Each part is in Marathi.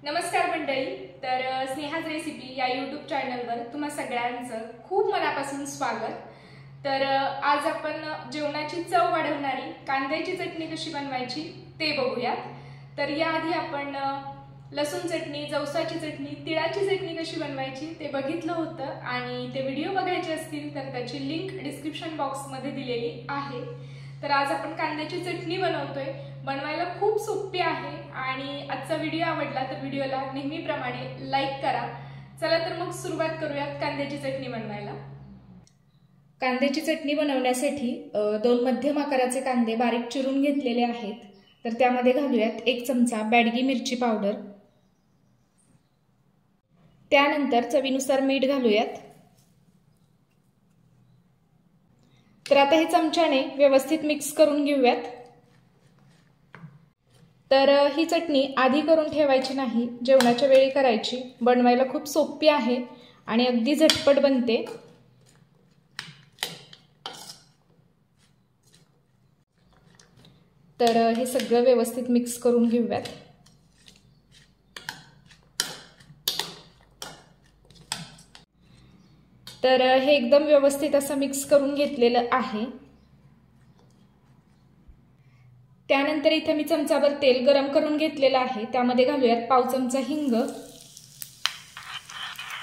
नमस्कार मंडळी। तर स्नेहाज रेसिपी या यूट्यूब चॅनलवर तुम्हा सगळ्यांचं खूप मनापासून स्वागत। तर आज आपण जेवणाची चव वाढवणारी कांद्याची चटणी कशी बनवायची ते बघूयात। तर याआधी आपण लसूण चटणी, जवसाची चटणी, तिळाची चटणी कशी बनवायची ते बघितलं होतं आणि ते व्हिडिओ बघायचे असतील तर त्याची लिंक डिस्क्रिप्शन बॉक्समध्ये दिलेली आहे। तर आज आपण कांद्याची चटणी बनवतोय। बनवायला खूप सोपी आहे आणि आजचा व्हिडिओ आवडला तर व्हिडिओला नेहमीप्रमाणे लाईक करा। चला तर मग सुरुवात करूयात कांद्याची चटणी बनवायला। कांद्याची चटणी बनवण्यासाठी 2 मध्यम आकाराचे कांदे बारीक चिरून घेतलेले आहेत। तर त्यामध्ये घालूयात 1 चमचा बॅडगी मिरची पावडर, त्यानंतर चवीनुसार मीठ घालूयात। तर आता हे चमच्याने व्यवस्थित मिक्स करून घेऊयात। तर ही चटणी आधी करून ठेवायची नाही, जेवणाच्या वेळी करायची। बनवायला खूप सोपी आहे आणि अगदी झटपट बनते। तर हे सगळं व्यवस्थित मिक्स करून घेऊयात। तर हे एकदम व्यवस्थित असं मिक्स करून घेतलेलं आहे। त्यानंतर इथे मी चमचाभर तेल गरम करून घेतलेलं आहे, त्यामध्ये घालूयात पाव चमचा हिंग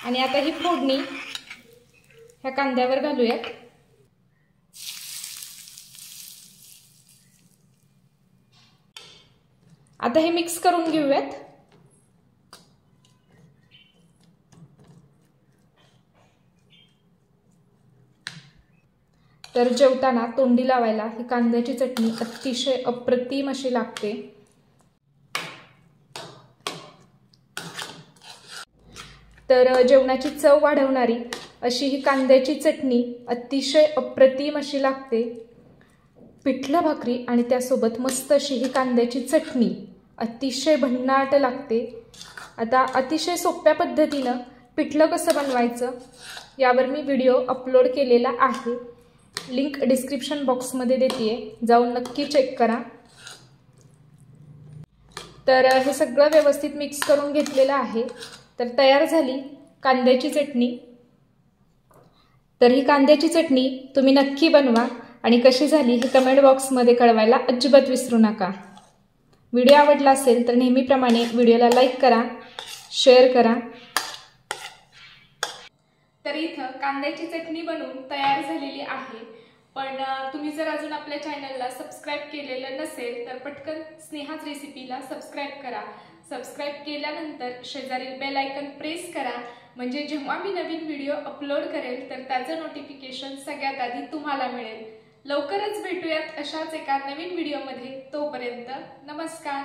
आणि आता ही फोडणी ह्या कांद्यावर घालूयात। आता हे मिक्स करून घेऊयात। तर जेवताना तोंडी लावायला ही कांद्याची चटणी अतिशय अप्रतिम अशी लागते। तर जेवणाची चव वाढवणारी अशी ही कांद्याची चटणी अतिशय अप्रतिम अशी लागते। पिठलं भाकरी आणि त्यासोबत मस्त अशी ही कांद्याची चटणी अतिशय भन्नाट लागते। आता अतिशय सोप्या पद्धतीनं पिठलं कसं बनवायचं यावर मी व्हिडिओ अपलोड केलेला आहे, लिंक डिस्क्रिप्शन बॉक्समध्ये देतेय, जाऊन नक्की चेक करा। तर हे सगळं व्यवस्थित मिक्स करून घेतलेलं आहे। तर तयार झाली कांद्याची चटणी। तर ही कांद्याची चटणी तुम्ही नक्की बनवा आणि कशी झाली हे कमेंट बॉक्समध्ये कळवायला अजिबात विसरू नका। व्हिडिओ आवडला असेल तर नेहमीप्रमाणे व्हिडिओला लाईक करा, शेअर करा। तर इथं कांद्याची चटणी बनवून तयार झालेली आहे। पण तुम्ही जर अजून आपल्या चॅनलला सबस्क्राइब केलेलं नसेल तर पटकन स्नेहाज रेसिपीला सबस्क्राइब करा। सबस्क्राइब केल्यानंतर शेजारील बेल आयकॉन प्रेस करा, म्हणजे जेव्हा मी नवीन व्हिडिओ अपलोड करेल तर त्याचं नोटिफिकेशन सगळ्यात आधी तुम्हाला मिळेल। लवकरच भेटूयात अशाच एका नवीन व्हिडिओमध्ये। तोपर्यंत नमस्कार।